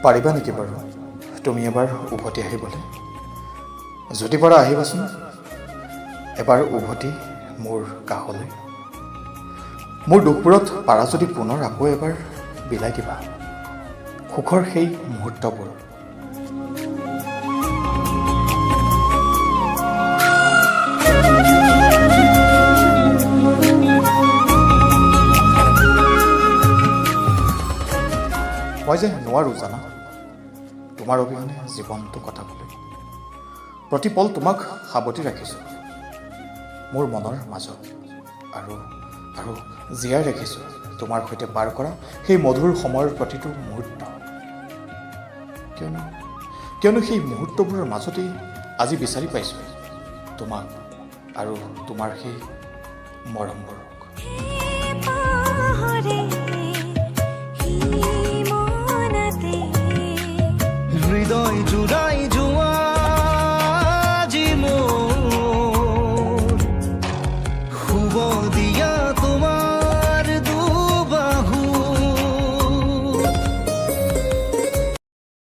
পাৰিবা নেকি বাৰু তুমি এবাৰ উভতি আহিবলৈ? যদি পাৰা আহিবাচোন এবাৰ উভতি মোৰ কাষলৈ। মোৰ দুখবোৰত পাৰা যদি পুনৰ আকৌ এবাৰ বিলাই দিবা সুখৰ সেই মুহূৰ্তবোৰ। মই যে নোৱাৰোঁ জানা তোমাৰ অবিহনে জীৱনটো কটাবলৈ। প্ৰতিপল তোমাক সাৱটি ৰাখিছোঁ মোৰ মনৰ মাজত আৰু আৰু জীয়াই ৰাখিছোঁ তোমাৰ সৈতে পাৰ কৰা সেই মধুৰ সময়ৰ প্ৰতিটো মুহূৰ্ত। কিয়নো সেই মুহূৰ্তবোৰৰ মাজতেই আজি বিচাৰি পাইছোঁ তোমাক আৰু তোমাৰ সেই মৰমবোৰক। হৃদয়